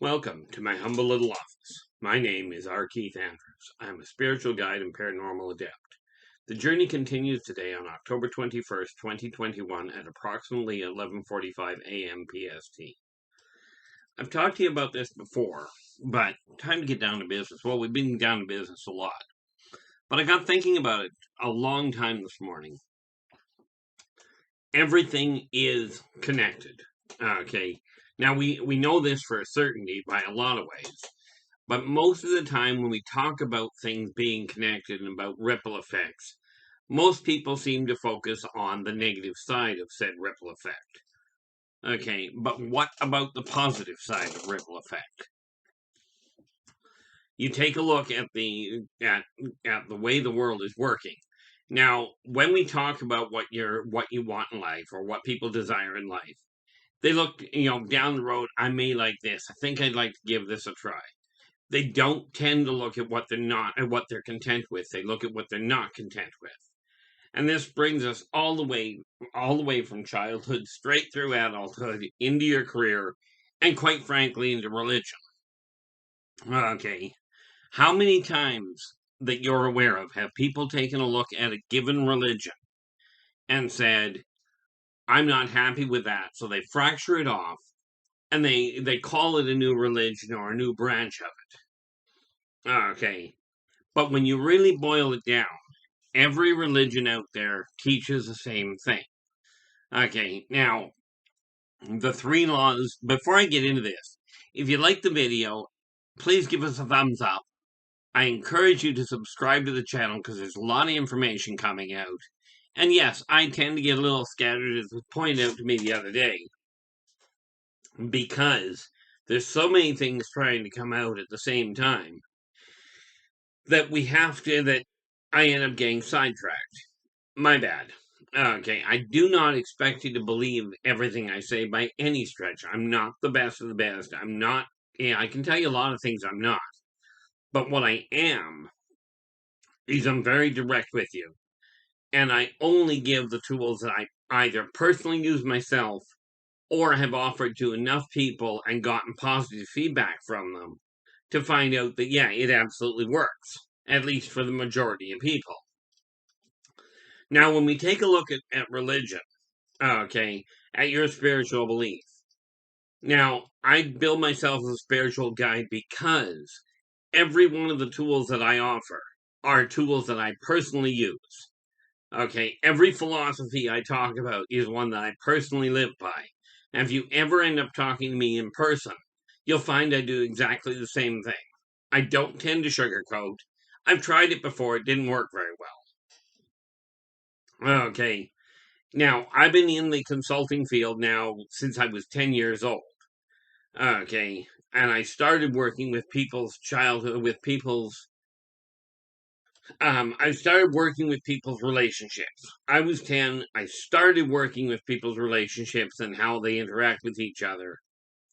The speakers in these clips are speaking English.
Welcome to my humble little office. My name is R. Keith Andrews. I am a spiritual guide and paranormal adept. The journey continues today on October 21st, 2021 at approximately 11:45 a.m. PST. I've talked to you about this before, but time to get down to business. Well, we've been down to business a lot. But I got thinking about it a long time this morning. Everything is connected. Okay. Now, we know this for a certainty by a lot of ways, but most of the time when we talk about things being connected and about ripple effects, most people seem to focus on the negative side of said ripple effect. Okay, but what about the positive side of ripple effect? You take a look at the way the world is working. Now, when we talk about what you want in life or what people desire in life, they look, down the road, I may like this. I think I'd like to give this a try. They don't tend to look at what they're content with. They look at what they're not content with. And this brings us all the way from childhood straight through adulthood into your career and quite frankly into religion. Okay. How many times that you're aware of have people taken a look at a given religion and said, I'm not happy with that, so they fracture it off and they call it a new religion or a new branch of it. Okay. But when you really boil it down, every religion out there teaches the same thing. Okay, now, the three laws, before I get into this, if you like the video, please give us a thumbs up. I encourage you to subscribe to the channel because there's a lot of information coming out. And yes, I tend to get a little scattered, as was pointed out to me the other day, because there's so many things trying to come out at the same time that I end up getting sidetracked. My bad. Okay, I do not expect you to believe everything I say by any stretch. I'm not the best of the best. I'm not, I can tell you a lot of things I'm not. But what I am is I'm very direct with you. And I only give the tools that I either personally use myself or have offered to enough people and gotten positive feedback from them to find out that, yeah, it absolutely works, at least for the majority of people. Now, when we take a look at religion, okay, at your spiritual belief, now, I build myself as a spiritual guide because every one of the tools that I offer are tools that I personally use. Okay, every philosophy I talk about is one that I personally live by. And if you ever end up talking to me in person, you'll find I do exactly the same thing. I don't tend to sugarcoat. I've tried it before, it didn't work very well. Okay, now, I've been in the consulting field now since I was 10 years old. Okay, and I started working with I started working with people's relationships. I was 10. I started working with people's relationships and how they interact with each other.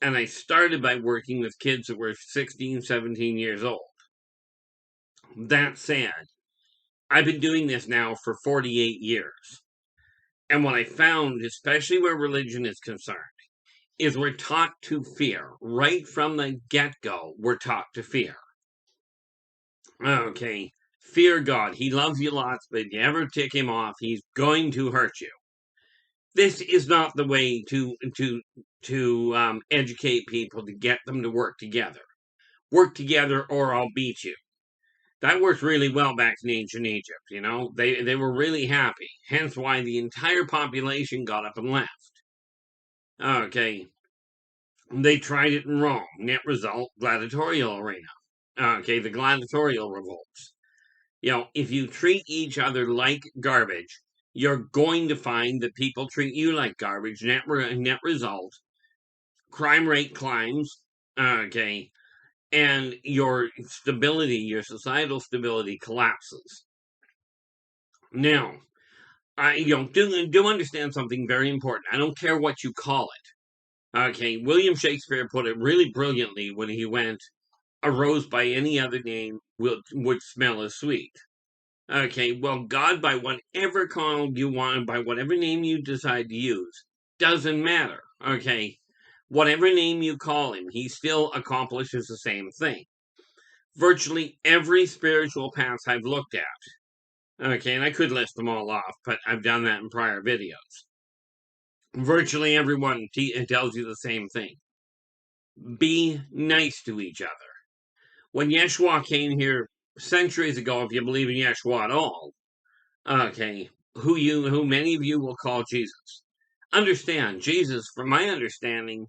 And I started by working with kids that were 16, 17 years old. That said, I've been doing this now for 48 years. And what I found, especially where religion is concerned, is we're taught to fear. Right from the get-go, we're taught to fear. Okay. Fear God. He loves you lots, but if you ever tick him off, he's going to hurt you. This is not the way to educate people to get them to work together. Work together or I'll beat you. That worked really well back in ancient Egypt, They were really happy. Hence why the entire population got up and left. Okay. They tried it in Rome. Net result, gladiatorial arena. Okay, the gladiatorial revolts. If you treat each other like garbage, you're going to find that people treat you like garbage. Net result, crime rate climbs, okay, and your societal stability collapses. Now, do understand something very important. I don't care what you call it. Okay, William Shakespeare put it really brilliantly when he went, a rose by any other name would smell as sweet. Okay, well, God, by whatever call you want, by whatever name you decide to use, doesn't matter. Okay, Whatever name you call him, he still accomplishes the same thing. Virtually every spiritual path I've looked at, okay, and I could list them all off, but I've done that in prior videos. Virtually everyone tells you the same thing. Be nice to each other. When Yeshua came here centuries ago, if you believe in Yeshua at all, okay, who many of you will call Jesus. Understand, Jesus, from my understanding,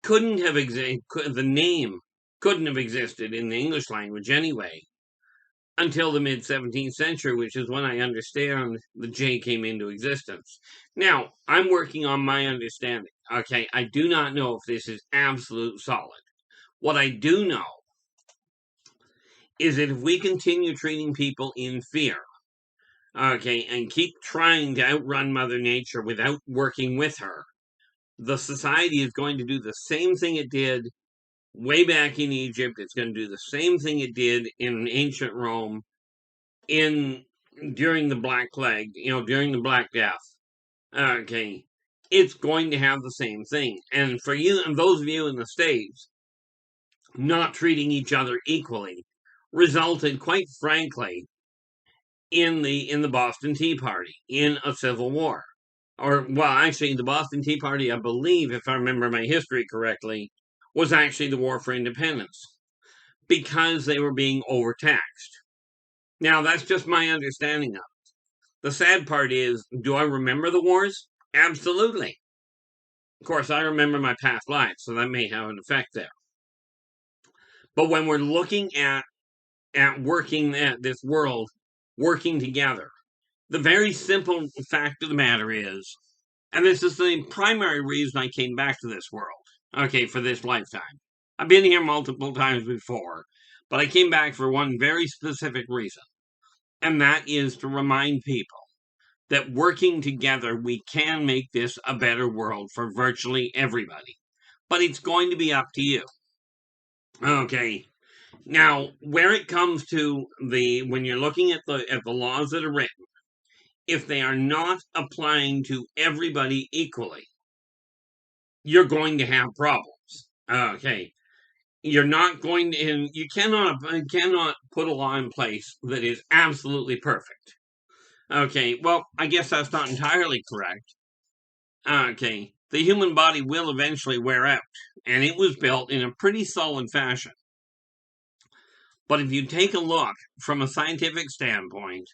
couldn't have existed, the name couldn't have existed in the English language anyway until the mid-17th century, which is when I understand the J came into existence. Now, I'm working on my understanding, okay? I do not know if this is absolute solid. What I do know is that if we continue treating people in fear, okay, and keep trying to outrun Mother Nature without working with her, the society is going to do the same thing it did way back in Egypt. It's going to do the same thing it did in ancient Rome during the Black Plague, during the Black Death. Okay, it's going to have the same thing. And for you and those of you in the States, not treating each other equally resulted, quite frankly, in the Boston Tea Party, in a civil war. Or, well, actually, the Boston Tea Party, I believe, if I remember my history correctly, was actually the War for Independence, because they were being overtaxed. Now, that's just my understanding of it. The sad part is, do I remember the wars? Absolutely. Of course, I remember my past life, so that may have an effect there. But when we're looking at working at this world, working together, the very simple fact of the matter is, and this is the primary reason I came back to this world, okay, for this lifetime. I've been here multiple times before, but I came back for one very specific reason, and that is to remind people that working together, we can make this a better world for virtually everybody. But it's going to be up to you. Okay. Now, where it comes to when you're looking at the laws that are written, if they are not applying to everybody equally, you're going to have problems. Okay. You're not going to, and you cannot put a law in place that is absolutely perfect. Okay, well, I guess that's not entirely correct. Okay, the human body will eventually wear out, and it was built in a pretty solid fashion. But if you take a look from a scientific standpoint,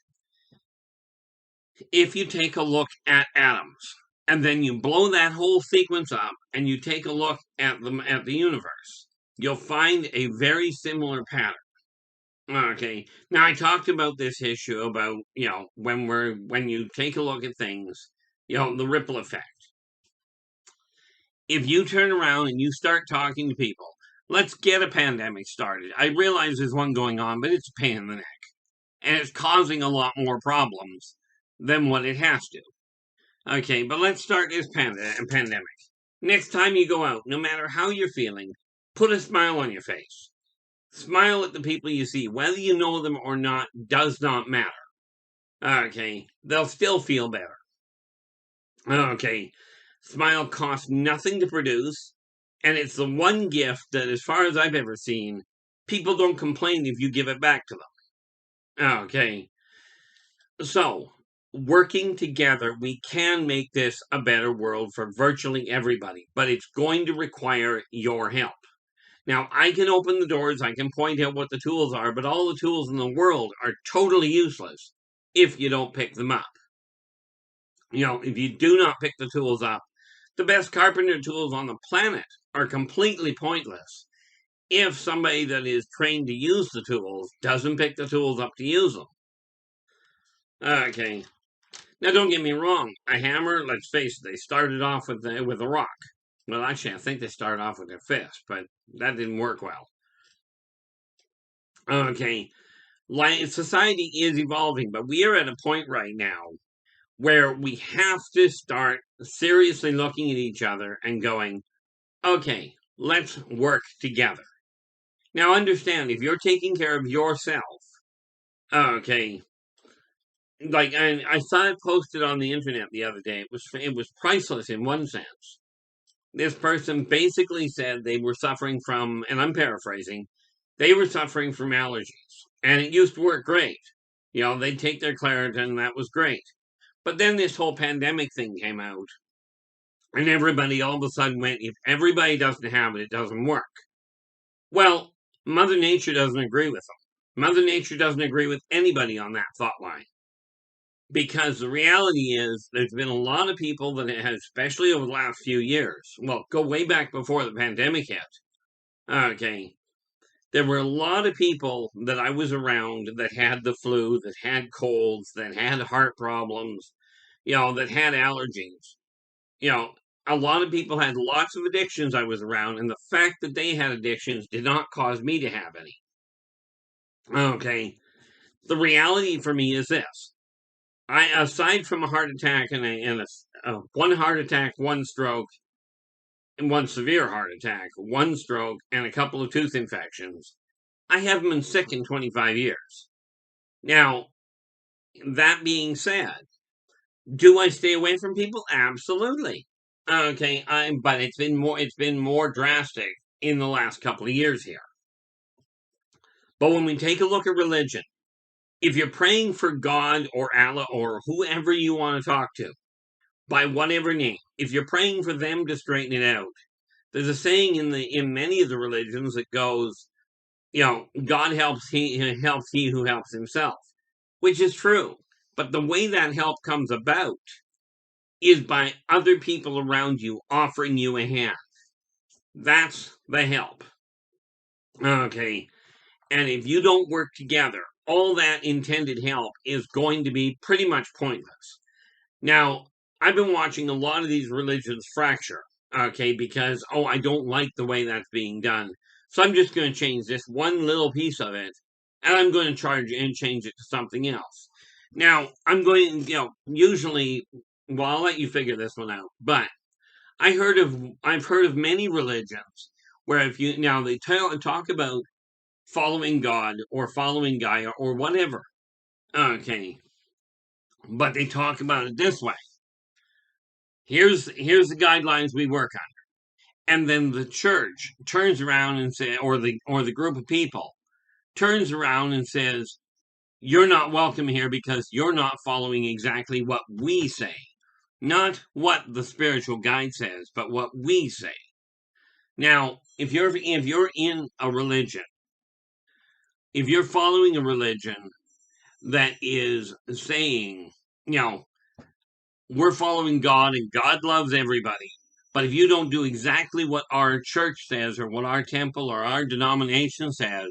if you take a look at atoms, and then you blow that whole sequence up, and you take a look at the universe, you'll find a very similar pattern. Okay, now I talked about this issue about, when you take a look at things, the ripple effect. If you turn around and you start talking to people, let's get a pandemic started. I realize there's one going on, but it's a pain in the neck. And it's causing a lot more problems than what it has to. Okay, but let's start this pandemic. Next time you go out, no matter how you're feeling, put a smile on your face. Smile at the people you see. Whether you know them or not does not matter. Okay, they'll still feel better. Okay, smile costs nothing to produce, and it's the one gift that, as far as I've ever seen, people don't complain if you give it back to them. Okay, so working together, we can make this a better world for virtually everybody, but it's going to require your help. Now, I can open the doors, I can point out what the tools are, but all the tools in the world are totally useless if you don't pick them up. If you do not pick the tools up, the best carpenter tools on the planet are completely pointless if somebody that is trained to use the tools doesn't pick the tools up to use them. Okay. Now, don't get me wrong. A hammer, let's face it, they started off with a rock. Well, actually, I think they started off with their fist, but that didn't work well. Okay. Society is evolving, but we are at a point right now where we have to start seriously looking at each other and going, okay, let's work together. Now, understand, if you're taking care of yourself, okay, like I saw it posted on the internet the other day. It was priceless in one sense. This person basically said they were suffering from, and I'm paraphrasing, they were suffering from allergies. And it used to work great. They'd take their Claritin, and that was great. But then this whole pandemic thing came out, and everybody all of a sudden went, if everybody doesn't have it, it doesn't work. Well, Mother Nature doesn't agree with them. Mother Nature doesn't agree with anybody on that thought line. Because the reality is, there's been a lot of people that have, especially over the last few years, well, go way back before the pandemic hit. Okay. There were a lot of people that I was around that had the flu, that had colds, that had heart problems, that had allergies. A lot of people had lots of addictions I was around, and the fact that they had addictions did not cause me to have any. Okay. The reality for me is this. Aside from a heart attack and one heart attack, one stroke, and one severe heart attack, one stroke, and a couple of tooth infections, I haven't been sick in 25 years. Now, that being said, do I stay away from people? Absolutely. Okay, but it's been more drastic in the last couple of years here. But when we take a look at religion, if you're praying for God or Allah or whoever you want to talk to, by whatever name, if you're praying for them to straighten it out, there's a saying in many of the religions that goes, God helps he who helps himself, which is true. But the way that help comes about is by other people around you offering you a hand. That's the help. Okay. And if you don't work together, all that intended help is going to be pretty much pointless. Now, I've been watching a lot of these religions fracture, okay, because, I don't like the way that's being done. So I'm just going to change this one little piece of it, and I'm going to change it to something else. Now, I'm going, usually, well, I'll let you figure this one out, but I've heard of many religions where they talk about following God or following Gaia or whatever, okay, but they talk about it this way. Here's the guidelines we work on. And then the church turns around and says, or the group of people turns around and says, you're not welcome here because you're not following exactly what we say. Not what the spiritual guide says, but what we say. Now, if you're in a religion, if you're following a religion that is saying, we're following God and God loves everybody, but if you don't do exactly what our church says or what our temple or our denomination says,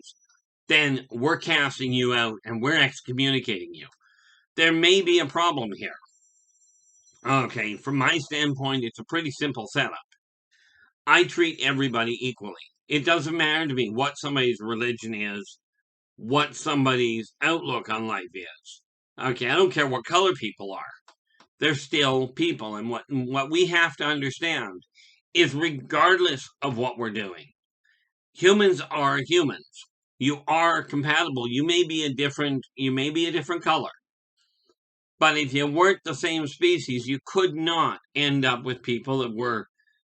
then we're casting you out and we're excommunicating you. There may be a problem here. Okay, from my standpoint, it's a pretty simple setup. I treat everybody equally. It doesn't matter to me what somebody's religion is, what somebody's outlook on life is. Okay, I don't care what color people are. They're still people. And what we have to understand is regardless of what we're doing, humans are humans. You are compatible. You may be a different color. But if you weren't the same species, you could not end up with people that were,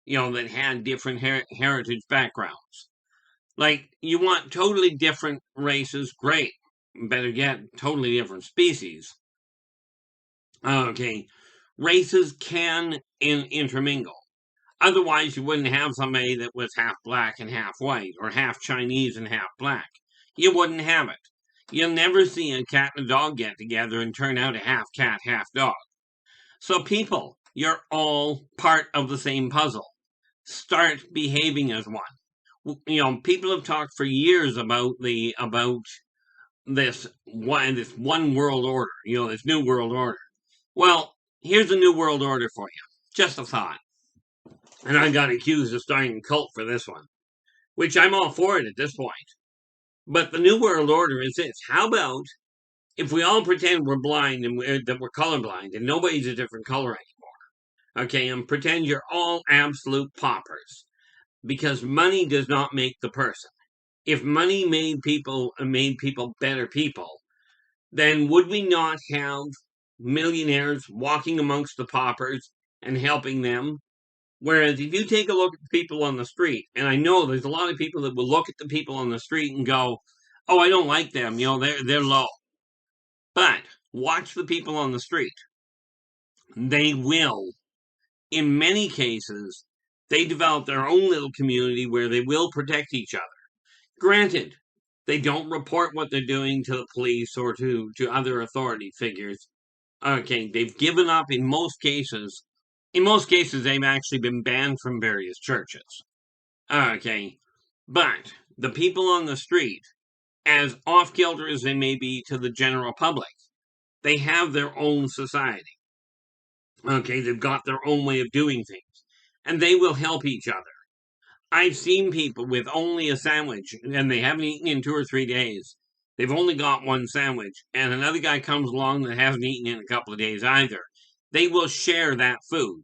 that had different heritage backgrounds. Like, you want totally different races, great. Better yet, totally different species. Okay, races can intermingle. Otherwise, you wouldn't have somebody that was half black and half white, or half Chinese and half black. You wouldn't have it. You'll never see a cat and a dog get together and turn out a half cat, half dog. So people, you're all part of the same puzzle. Start behaving as one. People have talked for years about this one world order, this new world order. Well, here's a new world order for you. Just a thought. And I got accused of starting a cult for this one, which I'm all for it at this point. But the new world order is this. How about if we all pretend we're blind and that we're colorblind and nobody's a different color anymore? Okay, and pretend you're all absolute paupers. Because money does not make the person. If money made people better people, then would we not have millionaires walking amongst the paupers and helping them? Whereas if you take a look at the people on the street, and I know there's a lot of people that will look at the people on the street and go, "Oh, I don't like them. They're low." But watch the people on the street. They will, in many cases, they develop their own little community where they will protect each other. Granted, they don't report what they're doing to the police or to other authority figures. Okay, they've given up in most cases. In most cases, they've actually been banned from various churches. Okay, but the people on the street, as off-kilter as they may be to the general public, they have their own society. Okay, they've got their own way of doing things, and they will help each other. I've seen people with only a sandwich, and they haven't eaten in 2 or 3 days. They've only got one sandwich, and another guy comes along that hasn't eaten in a couple of days either. They will share that food.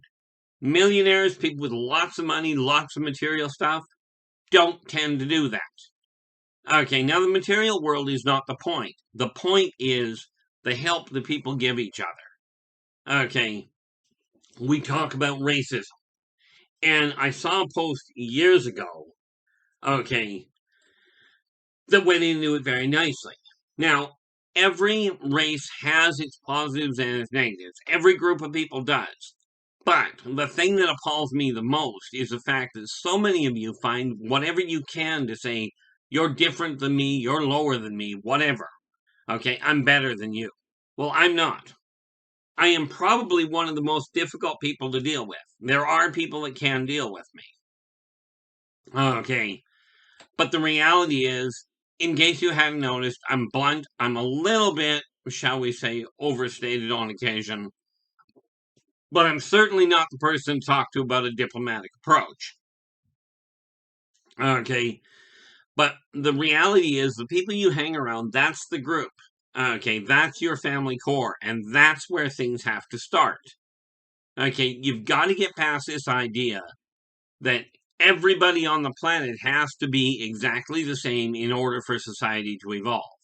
Millionaires, people with lots of money, lots of material stuff, don't tend to do that. Okay, now the material world is not the point. The point is the help the people give each other. Okay, we talk about racism. And I saw a post years ago, okay, that went into it very nicely. Now, every race has its positives and its negatives. Every group of people does. But the thing that appalls me the most is the fact that so many of you find whatever you can to say, "You're different than me, you're lower than me, whatever. Okay, I'm better than you." Well, I'm not. I am probably one of the most difficult people to deal with. There are people that can deal with me. Okay, but the reality is, in case you hadn't noticed, I'm blunt. I'm a little bit, shall we say, overstated on occasion. But I'm certainly not the person to talk to about a diplomatic approach. Okay, but the reality is the people you hang around, that's the group. Okay, that's your family core, and that's where things have to start. Okay, you've got to get past this idea that everybody on the planet has to be exactly the same in order for society to evolve.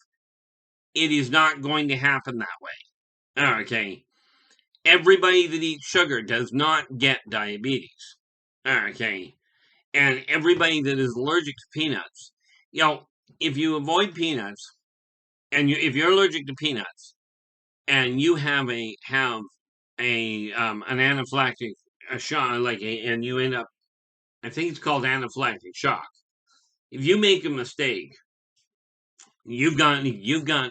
It is not going to happen that way. Okay, everybody that eats sugar does not get diabetes. Okay, and everybody that is allergic to peanuts, if you avoid peanuts, and if you're allergic to peanuts, and you have an anaphylactic shock, and you end up, I think it's called anaphylactic shock. If you make a mistake, you've got an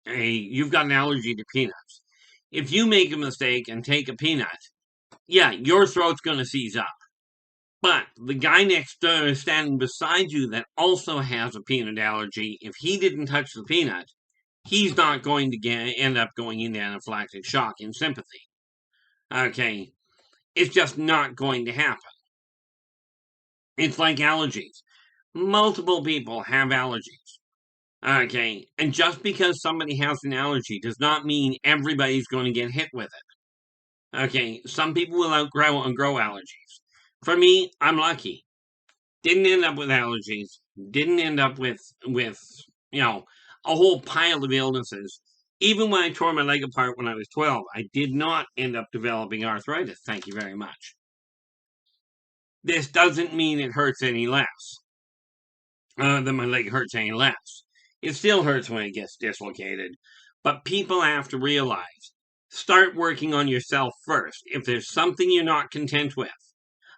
allergy to peanuts. If you make a mistake and take a peanut, yeah, your throat's going to seize up. But the guy next door standing beside you that also has a peanut allergy, if he didn't touch the peanut, he's not going to end up going into anaphylactic shock in sympathy. Okay, it's just not going to happen. It's like allergies. Multiple people have allergies. Okay, and just because somebody has an allergy does not mean everybody's going to get hit with it. Okay, some people will outgrow and grow allergies. For me, I'm lucky. Didn't end up with allergies. Didn't end up with a whole pile of illnesses. Even when I tore my leg apart when I was 12, I did not end up developing arthritis. Thank you very much. This doesn't mean it hurts any less. That my leg hurts any less. It still hurts when it gets dislocated. But people have to realize, start working on yourself first. If there's something you're not content with.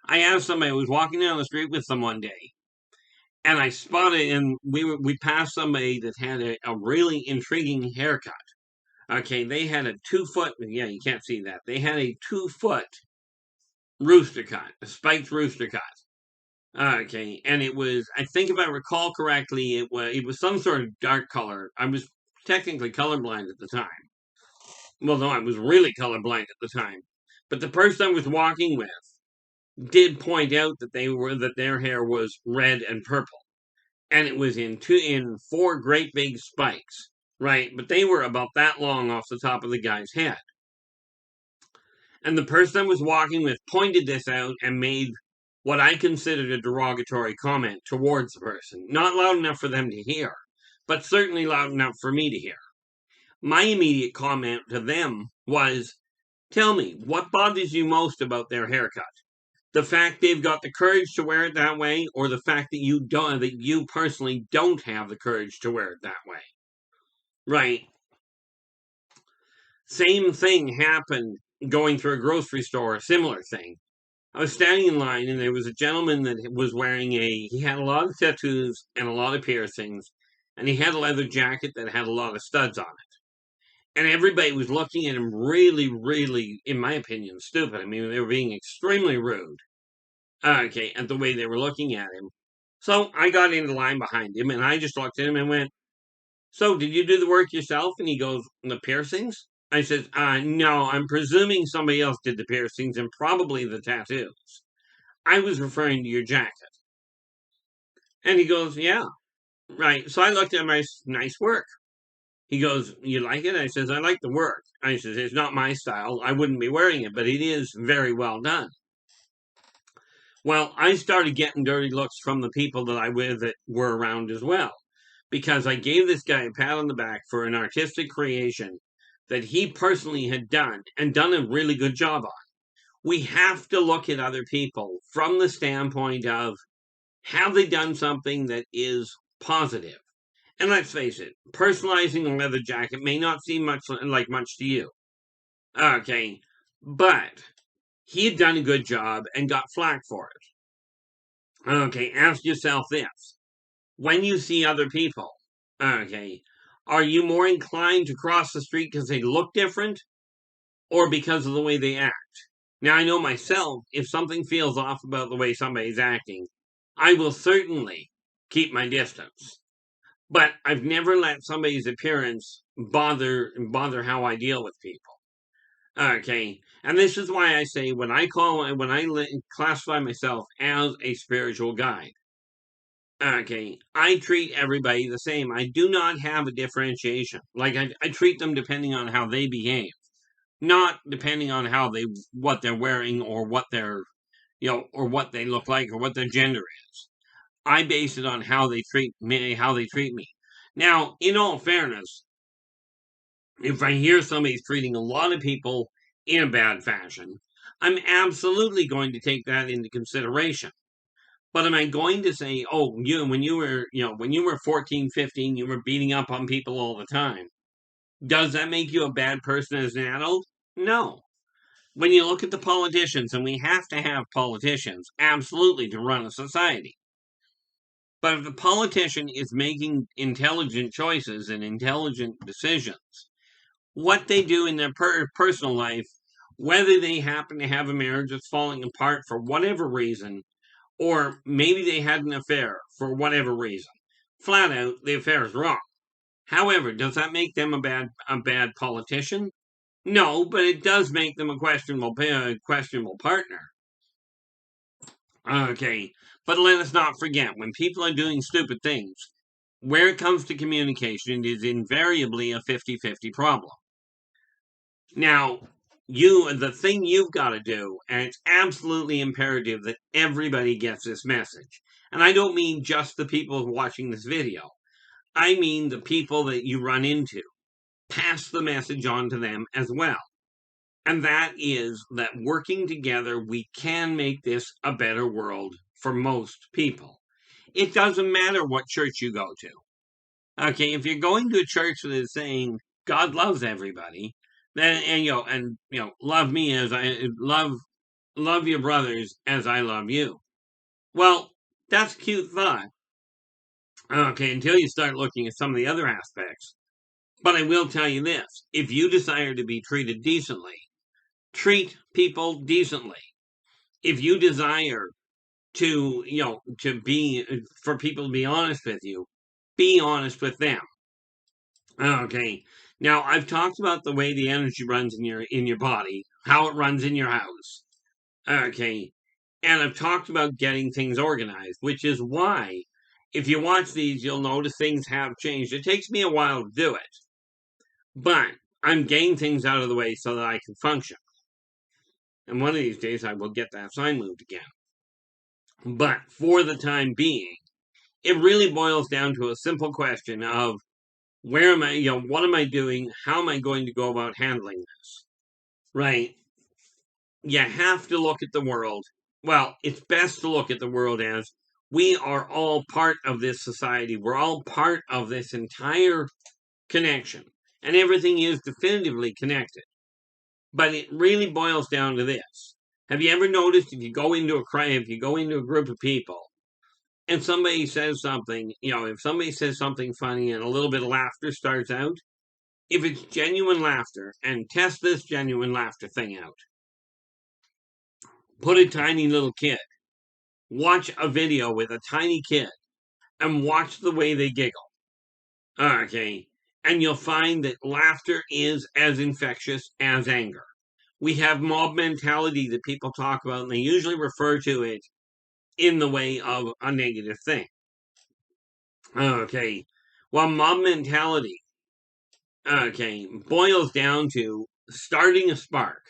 I asked somebody, I was walking down the street with them one day, and I spotted, and we passed somebody that had a really intriguing haircut. Okay, they had a 2-foot, yeah, you can't see that. They had a 2-foot rooster cut, a spiked rooster cut. Okay, and it was, I think if I recall correctly, it was some sort of dark color. I was technically colorblind at the time. Well, no, I was really colorblind at the time. But the person I was walking with did point out that their hair was red and purple, and it was in 4 great big spikes, right? But they were about that long off the top of the guy's head. And the person I was walking with pointed this out and made what I considered a derogatory comment towards the person. Not loud enough for them to hear, but certainly loud enough for me to hear. My immediate comment to them was, "Tell me, what bothers you most about their haircut? The fact they've got the courage to wear it that way, or the fact that you personally don't have the courage to wear it that way. Right. Same thing happened going through a grocery store, a similar thing. I was standing in line and there was a gentleman that was he had a lot of tattoos and a lot of piercings, and he had a leather jacket that had a lot of studs on it. And everybody was looking at him really, really, in my opinion, stupid. I mean, they were being extremely rude. Okay, at the way they were looking at him. So I got in the line behind him and I just looked at him and went, "So, did you do the work yourself?" And he goes, "The piercings?" I said, "No, I'm presuming somebody else did the piercings and probably the tattoos. I was referring to your jacket." And he goes, "Yeah, right." So I looked at my nice work. He goes, "You like it?" I says, "I like the work." I says, "It's not my style. I wouldn't be wearing it, but it is very well done." Well, I started getting dirty looks from the people that were around as well, because I gave this guy a pat on the back for an artistic creation that he personally had done and done a really good job on. We have to look at other people from the standpoint of, have they done something that is positive? And let's face it, personalizing a leather jacket may not seem much to you. Okay, but he had done a good job and got flack for it. Okay, ask yourself this. When you see other people, okay, are you more inclined to cross the street because they look different or because of the way they act? Now, I know myself, if something feels off about the way somebody's acting, I will certainly keep my distance. But I've never let somebody's appearance bother how I deal with people. Okay, and this is why I say when I classify myself as a spiritual guide. Okay, I treat everybody the same. I do not have a differentiation. Like I treat them depending on how they behave, not depending on what they're wearing or what they're or what they look like or what their gender is. I base it on how they treat me. Now, in all fairness, if I hear somebody's treating a lot of people in a bad fashion, I'm absolutely going to take that into consideration. But am I going to say, "Oh, when you were 14, 15, you were beating up on people all the time." Does that make you a bad person as an adult? No. When you look at the politicians, and we have to have politicians, absolutely, to run a society. But if the politician is making intelligent choices and intelligent decisions, what they do in their personal life, whether they happen to have a marriage that's falling apart for whatever reason, or maybe they had an affair for whatever reason, flat out, the affair is wrong. However, does that make them a bad politician? No, but it does make them a questionable partner. Okay, but let us not forget, when people are doing stupid things, where it comes to communication, it is invariably a 50-50 problem. Now, the thing you've got to do, and it's absolutely imperative that everybody gets this message. And I don't mean just the people watching this video. I mean the people that you run into. Pass the message on to them as well. And that is that working together, we can make this a better world for most people. It doesn't matter what church you go to. Okay, if you're going to a church that is saying God loves everybody, then love me as I love your brothers as I love you. Well, that's a cute thought. Okay, until you start looking at some of the other aspects. But I will tell you this: if you desire to be treated decently, treat people decently. If you desire for people to be honest with you, be honest with them. Okay. Now, I've talked about the way the energy runs in your body, how it runs in your house. Okay. And I've talked about getting things organized, which is why if you watch these, you'll notice things have changed. It takes me a while to do it, but I'm getting things out of the way so that I can function. And one of these days, I will get that sign moved again. But for the time being, it really boils down to a simple question of, where am I, what am I doing? How am I going to go about handling this? Right? You have to look at the world well, it's best to look at the world as we are all part of this society. We're all part of this entire connection, and everything is definitively connected. But it really boils down to this. Have you ever noticed if you go into a group of people and somebody says something, if somebody says something funny and a little bit of laughter starts out, if it's genuine laughter, and test this genuine laughter thing out. Put a tiny little kid. Watch a video with a tiny kid and watch the way they giggle. Okay. And you'll find that laughter is as infectious as anger. We have mob mentality that people talk about, and they usually refer to it in the way of a negative thing. Okay. Well, mob mentality, boils down to starting a spark.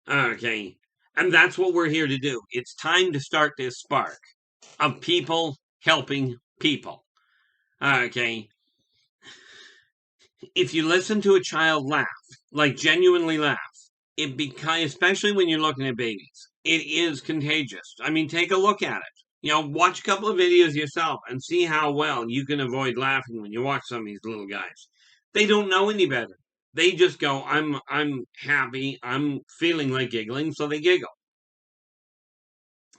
Okay. And that's what we're here to do. It's time to start this spark of people helping people. Okay. If you listen to a child laugh, like genuinely laugh, especially when you're looking at babies, it is contagious. I mean, take a look at it. Watch a couple of videos yourself and see how well you can avoid laughing when you watch some of these little guys. They don't know any better. They just go, I'm happy, I'm feeling like giggling, so they giggle.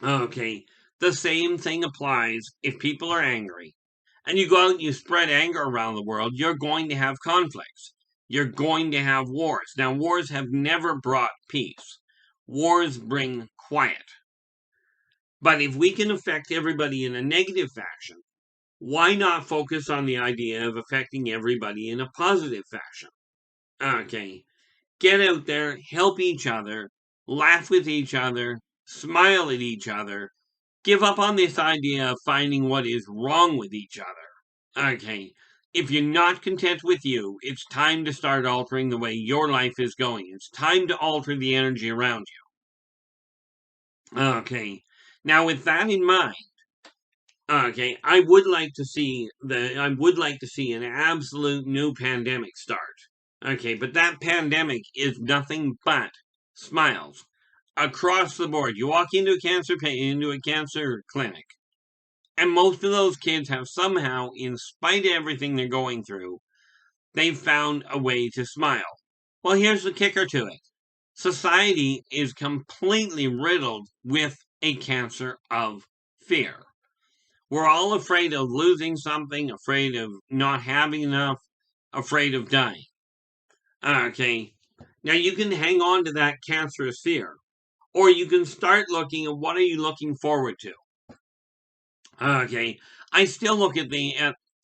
Okay. The same thing applies if people are angry and you go out and you spread anger around the world, you're going to have conflicts. You're going to have wars. Now, wars have never brought peace. Wars bring quiet. But if we can affect everybody in a negative fashion, why not focus on the idea of affecting everybody in a positive fashion? Okay. Get out there, help each other, laugh with each other, smile at each other. Give up on this idea of finding what is wrong with each other. Okay. If you're not content with you, it's time to start altering the way your life is going. It's time to alter the energy around you. Okay. Now, with that in mind, I would like to see an absolute new pandemic start. Okay, but that pandemic is nothing but smiles across the board. You walk into a cancer clinic, and most of those kids have somehow, in spite of everything they're going through, they've found a way to smile. Well, here's the kicker to it. Society is completely riddled with a cancer of fear. We're all afraid of losing something, afraid of not having enough, afraid of dying. Okay. Now you can hang on to that cancerous fear, or you can start looking at what are you looking forward to. Okay. I still look at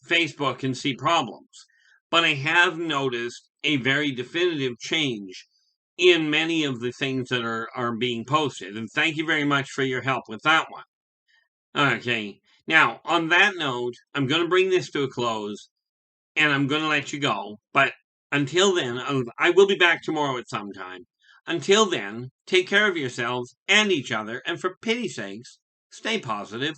Facebook and see problems, but I have noticed a very definitive change in many of the things that are being posted. And thank you very much for your help with that one. Okay. Now, on that note, I'm going to bring this to a close, and I'm going to let you go. But until then, I will be back tomorrow at some time. Until then, take care of yourselves and each other, and for pity's sakes, stay positive.